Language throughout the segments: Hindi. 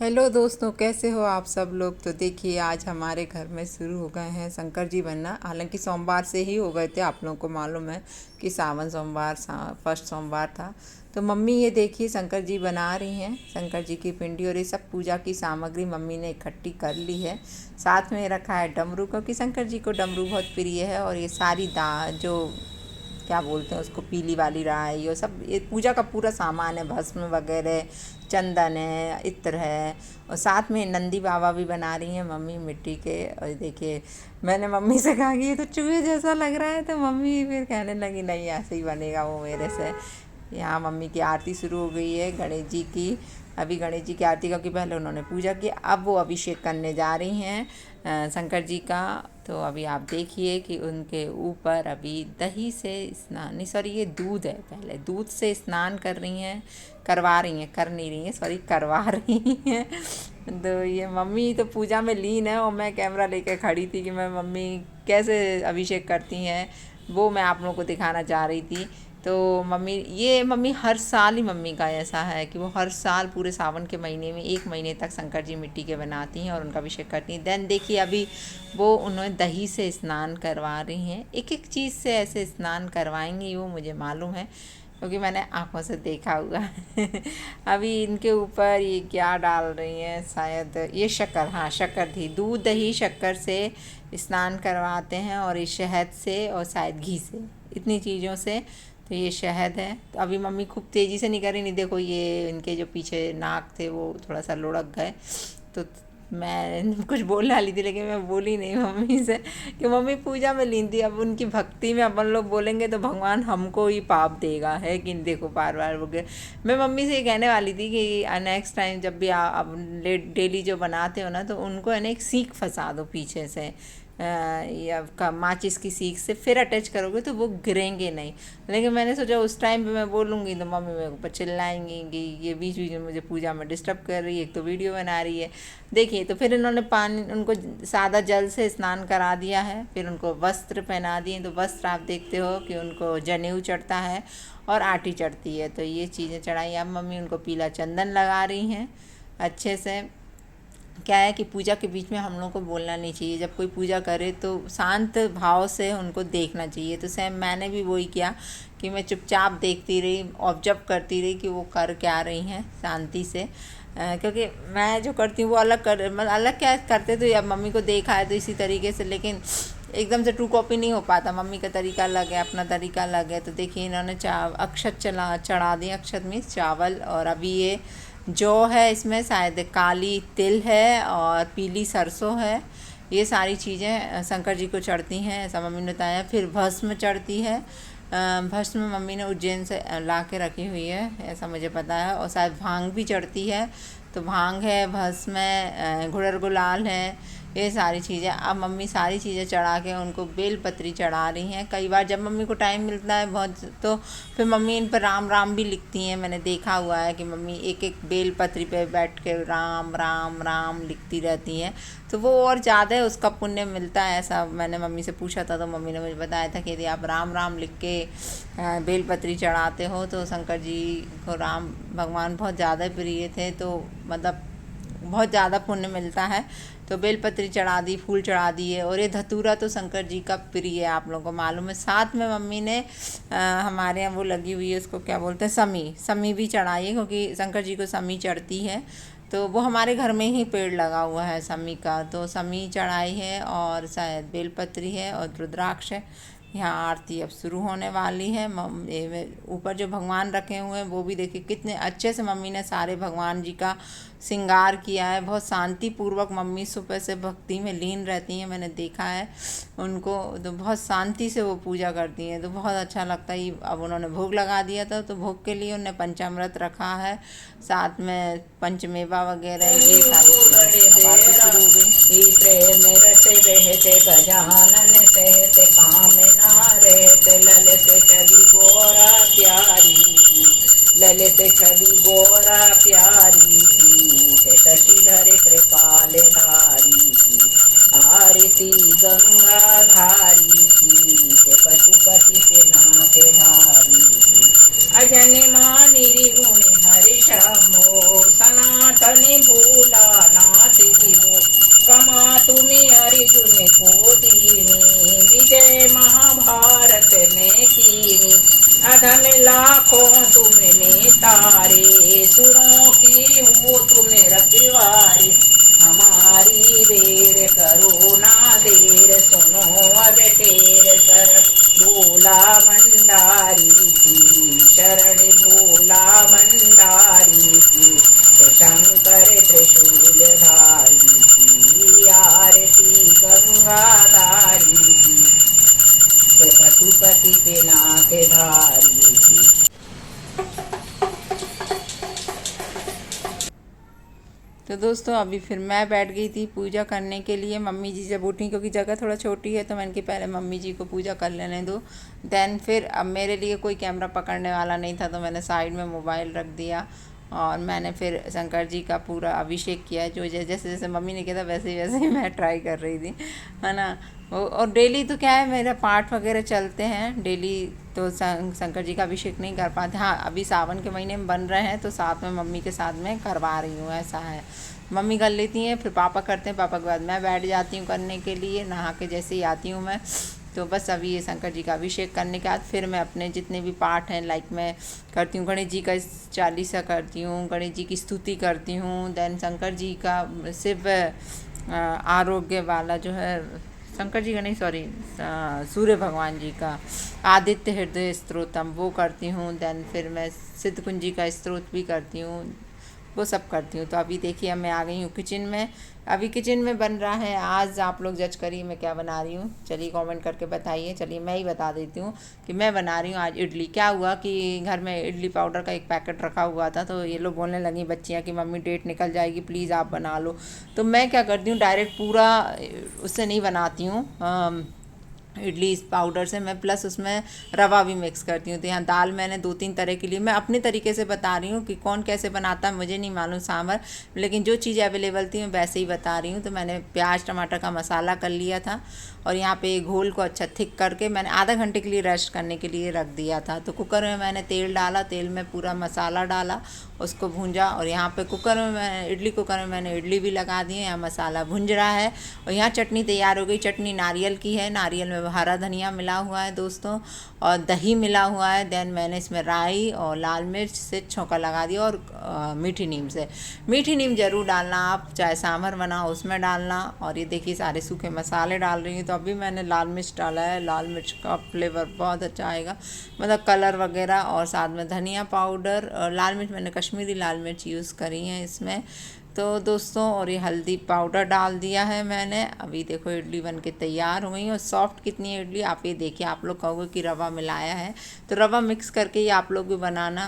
हेलो दोस्तों, कैसे हो आप सब लोग। तो देखिए, आज हमारे घर में शुरू हो गए हैं शंकर जी बनना। हालांकि सोमवार से ही हो गए थे, आप लोगों को मालूम है कि सावन सोमवार फर्स्ट सोमवार था। तो मम्मी ये देखिए शंकर जी बना रही हैं, शंकर जी की पिंडी। और ये सब पूजा की सामग्री मम्मी ने इकट्ठी कर ली है। साथ में रखा है डमरू, क्योंकि शंकर जी को डमरू बहुत प्रिय है। और ये सारी जो क्या बोलते हैं उसको, पीली वाली राई, ये सब ये पूजा का पूरा सामान है। भस्म वगैरह, चंदन है, इत्र है। और साथ में नंदी बाबा भी बना रही हैं मम्मी मिट्टी के। और देखिए, मैंने मम्मी से कहा कि ये तो चूहे जैसा लग रहा है, तो मम्मी फिर कहने लगी नहीं ऐसे ही बनेगा वो मेरे से। यहाँ मम्मी की आरती शुरू हो गई है गणेश जी की। अभी गणेश जी की आरती, क्योंकि पहले उन्होंने पूजा की, अब वो अभिषेक करने जा रही हैं शंकर जी का। तो अभी आप देखिए कि उनके ऊपर अभी दही से स्नान, नहीं सॉरी, ये दूध है, पहले दूध से स्नान कर रही हैं, करवा रही हैं, कर नहीं रही हैं, सॉरी करवा रही हैं। तो ये मम्मी तो पूजा में लीन है, और मैं कैमरा लेके खड़ी थी कि मैं मम्मी कैसे अभिषेक करती हैं, वो मैं आप लोगों को दिखाना चाह रही थी। तो मम्मी हर साल ही मम्मी का ऐसा है कि वो हर साल पूरे सावन के महीने में 1 महीने तक शंकर जी मिट्टी के बनाती हैं और उनका अभिषेक करती हैं। देन देखिए, अभी वो उन्होंने दही से स्नान करवा रही हैं। एक एक चीज़ से ऐसे स्नान करवाएंगी, वो मुझे मालूम है, क्योंकि मैंने आंखों से देखा हुआ है। अभी इनके ऊपर ये क्या डाल रही हैं, शायद ये शक्कर, हाँ शक्कर थी, दूध दही शक्कर से स्नान करवाते हैं। और ये शहद से और शायद घी से, इतनी चीज़ों से। तो ये शहद है। तो अभी मम्मी खूब तेज़ी से नहीं कर रही, नहीं देखो ये इनके जो पीछे नाक थे वो थोड़ा सा लुढ़क गए। तो मैं कुछ बोलने वाली थी, लेकिन मैं बोली नहीं मम्मी से, कि मम्मी पूजा में लीन थी। अब उनकी भक्ति में अपन लोग बोलेंगे तो भगवान हमको ही पाप देगा, है कि देखो बार बार वो मैं मम्मी से ये कहने वाली थी कि नेक्स्ट टाइम जब भी अब डेली जो बनाते हो ना, तो उनको है ना एक सीख फंसा दो पीछे से, या माचिस की सीख से, फिर अटैच करोगे तो वो गिरेंगे नहीं। लेकिन मैंने सोचा उस टाइम पे मैं बोलूँगी तो मम्मी मेरे ऊपर चिल्लाएंगी कि ये बीच बीच में मुझे पूजा में डिस्टर्ब कर रही है, एक तो वीडियो बना रही है। देखिए, तो फिर इन्होंने पानी, उनको सादा जल से स्नान करा दिया है, फिर उनको वस्त्र पहना दिए। तो वस्त्र आप देखते हो कि उनको जनेऊ चढ़ता है और आटी चढ़ती है, तो ये चीज़ें चढ़ाई। अब मम्मी उनको पीला चंदन लगा रही हैं अच्छे से। क्या है कि पूजा के बीच में हम लोग को बोलना नहीं चाहिए, जब कोई पूजा करे तो शांत भाव से उनको देखना चाहिए। तो सेम मैंने भी वही किया कि मैं चुपचाप देखती रही, ऑब्जर्व करती रही कि वो कर क्या रही हैं शांति से। क्योंकि मैं जो करती हूँ वो अलग कर, मतलब अलग क्या करते, तो या मम्मी को देखा है तो इसी तरीके से, लेकिन एकदम से ट्रू कॉपी नहीं हो पाता। मम्मी का तरीका अलग है, अपना तरीका अलग है। तो देखिए, इन्होंने अक्षत चढ़ा दी, अक्षत मीन्स चावल। और अभी ये जो है इसमें शायद काली तिल है और पीली सरसों है। ये सारी चीज़ें शंकर जी को चढ़ती हैं, ऐसा मम्मी ने बताया। फिर भस्म चढ़ती है। भस्म मम्मी ने उज्जैन से ला के रखी हुई है, ऐसा मुझे पता है। और शायद भांग भी चढ़ती है, तो भांग है, भस्म है, गुड़र गुलाल है, ये सारी चीज़ें। अब मम्मी सारी चीज़ें चढ़ा के उनको बेलपत्री चढ़ा रही हैं। कई बार जब मम्मी को टाइम मिलता है बहुत, तो फिर मम्मी इन पर राम राम भी लिखती हैं। मैंने देखा हुआ है कि मम्मी एक एक बेलपत्री पे बैठ के राम राम राम लिखती रहती हैं, तो वो और ज़्यादा उसका पुण्य मिलता है। ऐसा मैंने मम्मी से पूछा था, तो मम्मी ने मुझे बताया था कि यदि आप राम राम लिख के बेलपत्री चढ़ाते हो, तो शंकर जी को राम भगवान बहुत ज़्यादा प्रिय थे, तो मतलब बहुत ज़्यादा पुण्य मिलता है। तो बेलपत्री चढ़ा दी, फूल चढ़ा दिए। और ये धतूरा तो शंकर जी का प्रिय है, आप लोगों को मालूम है। साथ में मम्मी ने हमारे यहाँ वो लगी हुई है, उसको क्या बोलते हैं, समी भी चढ़ाई है, क्योंकि शंकर जी को समी चढ़ती है। तो वो हमारे घर में ही पेड़ लगा हुआ है समी का, तो समी चढ़ाई है। और शायद बेलपत्री है और रुद्राक्ष है। यहाँ आरती अब शुरू होने वाली है। ऊपर जो भगवान रखे हुए हैं वो भी देखिए कितने अच्छे से मम्मी ने सारे भगवान जी का श्रृंगार किया है। बहुत शांतिपूर्वक मम्मी सुबह से भक्ति में लीन रहती हैं, मैंने देखा है उनको, तो बहुत शांति से वो पूजा करती हैं, तो बहुत अच्छा लगता है। अब उन्होंने भोग लगा दिया था, तो भोग के लिए उन्होंने पंचामृत रखा है, साथ में पंचमेवा वगैरह, ये सारी चीज़ें। अब आरती शुरू हो गई। प्रेम रस रहते गजानन सहते काम ना रहते ललित छवि गोरा प्यारी की, ललित छवि गोरा प्यारी की, शशिधर कृपाल धारी की, आरती गंगा धारी की, पशुपति से नाथ धारी की, अजनिमा निर्गुण हरिशमो सनातनि भूला नाथ शिवो कमा तुम्हें अर्जुन को दीनी विजय महाभारत में कीनी अधम लाखों तुमने तारे सुरों की हो तुम रखवारे हमारी देर करो ना देर सुनो अब टेर कर बोला भंडारी की शरण बोला भंडारी की शंकर त्रिशूलधारी की आरती गंगाधारी की पशुपति के नाथ धारी की। तो दोस्तों अभी फिर मैं बैठ गई थी पूजा करने के लिए। मम्मी जी जब उठी, क्योंकि जगह थोड़ा छोटी है तो मैंने कि पहले मम्मी जी को पूजा कर लेने दो, देन फिर अब मेरे लिए कोई कैमरा पकड़ने वाला नहीं था तो मैंने साइड में मोबाइल रख दिया और मैंने फिर शंकर जी का पूरा अभिषेक किया। जो जैसे जैसे मम्मी ने किया था वैसे ही मैं ट्राई कर रही थी, है ना। और डेली तो क्या है, मेरा पाठ वगैरह चलते हैं डेली, तो शंकर जी का अभिषेक नहीं कर पाते। हाँ अभी सावन के महीने में बन रहे हैं तो साथ में मम्मी के साथ में करवा रही हूँ, ऐसा है। मम्मी कर लेती हैं, फिर पापा करते हैं, पापा के बाद मैं बैठ जाती हूँ करने के लिए। नहा के जैसे ही आती हूँ मैं, तो बस अभी ये शंकर जी का अभिषेक करने के बाद फिर मैं अपने जितने भी पाठ हैं, लाइक मैं करती हूँ गणेश जी का चालीसा करती हूँ, गणेश जी की स्तुति करती हूँ, देन शंकर जी का शिव आरोग्य वाला जो है, शंकर जी का नहीं सॉरी सूर्य भगवान जी का आदित्य हृदय स्तोत्रम वो करती हूँ। देन फिर मैं सिद्ध कुंज जी का स्तोत्र भी करती हूँ, वो सब करती हूँ। तो अभी देखिए मैं आ गई हूँ किचन में। अभी किचन में बन रहा है, आज आप लोग जज करिए मैं क्या बना रही हूँ, चलिए कमेंट करके बताइए। चलिए मैं ही बता देती हूँ कि मैं बना रही हूँ आज इडली। क्या हुआ कि घर में इडली पाउडर का एक पैकेट रखा हुआ था, तो ये लोग बोलने लगी बच्चियाँ कि मम्मी डेट निकल जाएगी प्लीज़ आप बना लो। तो मैं क्या करती हूँ, डायरेक्ट पूरा उससे नहीं बनाती हूँ इडली इस पाउडर से, मैं प्लस उसमें रवा भी मिक्स करती हूँ। तो यहाँ दाल मैंने 2-3 तरह के लिए, मैं अपने तरीके से बता रही हूँ कि कौन कैसे बनाता है मुझे नहीं मालूम सांभर, लेकिन जो चीज़ अवेलेबल थी मैं वैसे ही बता रही हूँ। तो मैंने प्याज टमाटर का मसाला कर लिया था और यहाँ पे घोल को अच्छा थिक करके मैंने आधा घंटे के लिए रेस्ट करने के लिए रख दिया था। तो कुकर में मैंने तेल डाला, तेल में पूरा मसाला डाला, उसको भूंजा। और यहाँ पे कुकर में मैं इडली कुकर में मैंने इडली भी लगा दी है, यहाँ मसाला भुंज रहा है। और यहाँ चटनी तैयार हो गई। चटनी नारियल की है, नारियल में हरा धनिया मिला हुआ है दोस्तों, और दही मिला हुआ है। देन मैंने इसमें राई और लाल मिर्च से छौंका लगा दिया, और मीठी नीम से, मीठी नीम ज़रूर डालना, आप चाहे सांभर बनाओ उसमें डालना। और ये देखिए सारे सूखे मसाले डाल रही हूँ। तो अभी मैंने लाल मिर्च डाला है, लाल मिर्च का फ्लेवर बहुत अच्छा आएगा, मतलब कलर वगैरह। और साथ में धनिया पाउडर, और लाल मिर्च मैंने कश्मीरी लाल मिर्च यूज़ करी है इसमें तो दोस्तों। और ये हल्दी पाउडर डाल दिया है मैंने। अभी देखो इडली बन के तैयार हो गई। और सॉफ्ट कितनी है इडली आप ये देखिए। आप लोग कहोगे कि रवा मिलाया है, तो रवा मिक्स करके ये आप लोग भी बनाना,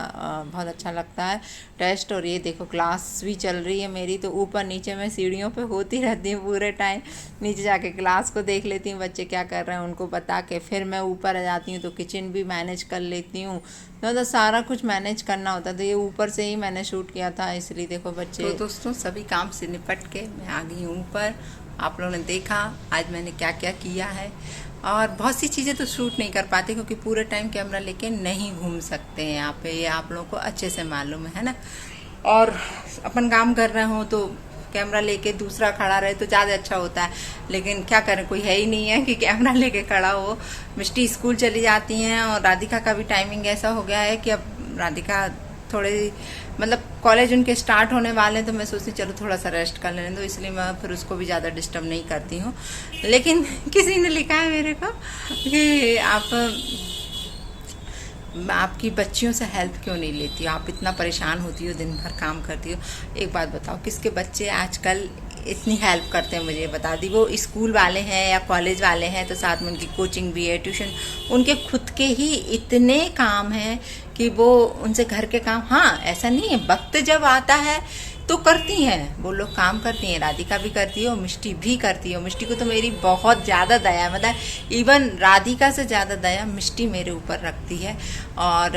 बहुत अच्छा लगता है टेस्ट। और ये देखो क्लास भी चल रही है मेरी, तो ऊपर नीचे मैं सीढ़ियों पे होती रहती हूँ पूरे टाइम। नीचे जाके क्लास को देख लेती हूँ बच्चे क्या कर रहे हैं, उनको बता के फिर मैं ऊपर आ जाती हूँ, तो किचन भी मैनेज कर लेती हूँ। तो सारा कुछ मैनेज करना होता, तो ये ऊपर से ही मैंने शूट किया था, इसलिए देखो बच्चे। तो दोस्तों सभी काम से निपट के मैं आ गई हूँ ऊपर। आप लोगों ने देखा आज मैंने क्या क्या किया है। और बहुत सी चीज़ें तो शूट नहीं कर पाते क्योंकि पूरे टाइम कैमरा लेके नहीं घूम सकते हैं यहाँ पे, ये आप लोगों को अच्छे से मालूम है ना। और अपन काम कर रहे हो तो कैमरा लेके दूसरा खड़ा रहे तो ज़्यादा अच्छा होता है, लेकिन क्या करें, कोई है ही नहीं है कि कैमरा लेके खड़ा हो। मिष्टी स्कूल चली जाती हैं और राधिका का भी टाइमिंग ऐसा हो गया है कि अब राधिका थोड़े मतलब कॉलेज उनके स्टार्ट होने वाले हैं, तो मैं सोचती चलो थोड़ा सा रेस्ट कर लेने दो, इसलिए मैं फिर उसको भी ज़्यादा डिस्टर्ब नहीं करती हूँ। लेकिन किसी ने लिखा है मेरे को कि आपकी बच्चियों से हेल्प क्यों नहीं लेती हो, आप इतना परेशान होती हो, दिन भर काम करती हो। एक बात बताओ, किसके बच्चे आजकल इतनी हेल्प करते हैं मुझे बता दी। वो स्कूल वाले हैं या कॉलेज वाले हैं तो साथ में उनकी कोचिंग भी है, ट्यूशन, उनके खुद के ही इतने काम हैं कि वो उनसे घर के काम, हाँ ऐसा नहीं है, वक्त जब आता है तो करती हैं वो लोग, काम करती हैं। राधिका भी करती है और मिष्टी भी करती है। मिष्टी को तो मेरी बहुत ज़्यादा दया है, मतलब इवन राधिका से ज़्यादा दया मिष्टी मेरे ऊपर रखती है। और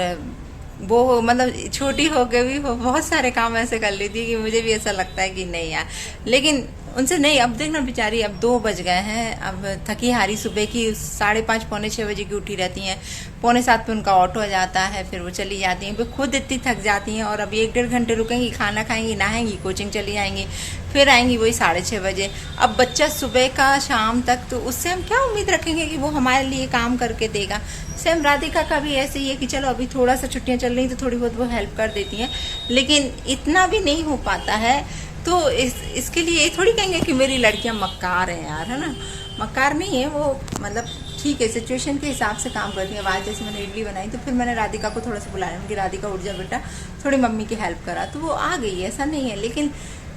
वो मतलब छोटी हो के भी वो बहुत सारे काम ऐसे कर लेती है कि मुझे भी ऐसा लगता है कि नहीं यार। लेकिन उनसे नहीं, अब देखना बेचारी, अब 2 बज गए हैं, अब थकी हारी सुबह की 5:30 पौने 6 बजे की उठी रहती हैं, 6:45 पे उनका ऑटो आ जाता है, फिर वो चली जाती हैं, वे खुद इतनी थक जाती हैं। और अब 1-1.5 घंटे रुकेंगी, खाना खाएंगी, नहाएंगी, कोचिंग चली जाएंगी, फिर आएंगी वही 6:30 बजे। अब बच्चा सुबह का शाम तक, तो उससे हम क्या उम्मीद रखेंगे कि वो हमारे लिए काम करके देगा। सेम राधिका का भी ऐसे ही है कि चलो अभी थोड़ा सा छुट्टियाँ चल रही तो थोड़ी बहुत वो हेल्प कर देती हैं, लेकिन इतना भी नहीं हो पाता है। तो इसके लिए ये थोड़ी कहेंगे कि मेरी लड़कियां मक्कार हैं यार, है ना, मक्कार नहीं है वो, मतलब ठीक है, सिचुएशन के हिसाब से काम करती है। आज जैसे मैंने इडली बनाई तो फिर मैंने राधिका को थोड़ा सा बुलाया कि राधिका उठ जा बेटा, थोड़ी मम्मी की हेल्प करा, तो वो आ गई, ऐसा नहीं है। लेकिन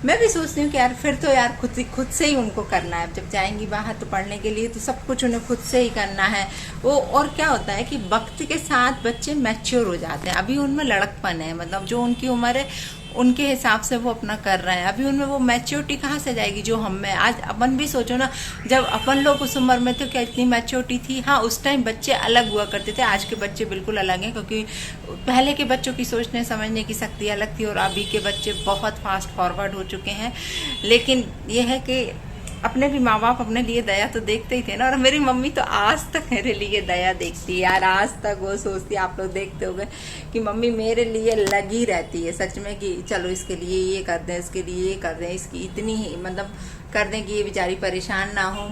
मैं भी सोचती हूँ कि यार फिर तो यार खुद से ही उनको करना है। जब जाएंगी बाहर तो पढ़ने के लिए तो सब कुछ उन्हें खुद से ही करना है वो। और क्या होता है कि वक्त के साथ बच्चे मैच्योर हो जाते हैं, अभी उनमें लड़कपन है, मतलब जो उनकी उम्र है उनके हिसाब से वो अपना कर रहे हैं। अभी उनमें वो मैच्योरिटी कहाँ से जाएगी जो हम में। आज अपन भी सोचो ना, जब अपन लोग उस उम्र में थे क्या इतनी मैच्योरिटी थी। हाँ, उस टाइम बच्चे अलग हुआ करते थे, आज के बच्चे बिल्कुल अलग हैं, क्योंकि पहले के बच्चों की सोचने समझने की शक्ति अलग थी और अभी के बच्चे बहुत फास्ट फॉरवर्ड हो चुके हैं। लेकिन ये है कि अपने भी माँ बाप अपने लिए दया तो देखते ही थे ना। और मेरी मम्मी तो आज तक मेरे लिए दया देखती है यार, आज तक वो सोचती है, आप लोग देखते होंगे कि मम्मी मेरे लिए लगी रहती है सच में, कि चलो इसके लिए ये कर दें, इसके लिए ये कर दें, इसकी इतनी ही मतलब कर दें कि ये बेचारी परेशान ना हो।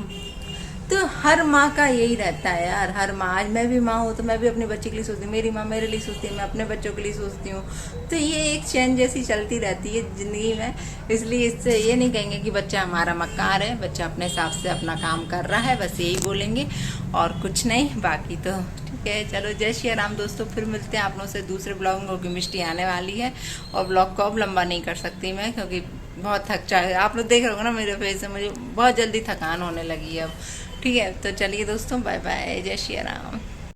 तो हर माँ का यही रहता है यार, हर माँ। आज मैं भी माँ हूँ तो मैं भी अपने बच्चे के लिए सोचती हूँ, मेरी माँ मेरे लिए सोचती है, मैं अपने बच्चों के लिए सोचती हूँ। तो ये एक चैन जैसी चलती रहती है ज़िंदगी में। इसलिए इससे ये नहीं कहेंगे कि बच्चा हमारा मक्कार है, बच्चा अपने हिसाब से अपना काम कर रहा है, बस यही बोलेंगे और कुछ नहीं। बाकी तो ठीक है, चलो जय श्री राम दोस्तों, फिर मिलते हैं आप लोगों से दूसरे ब्लॉग में, क्योंकि मिष्टी आने वाली है और ब्लॉग को अब लंबा नहीं कर सकती मैं, क्योंकि बहुत थक जाए। आप लोग देख रहे हो ना मेरे फेस से, मुझे बहुत जल्दी थकान होने लगी है अब। ठीक है, तो चलिए दोस्तों, बाय बाय, जय श्री राम।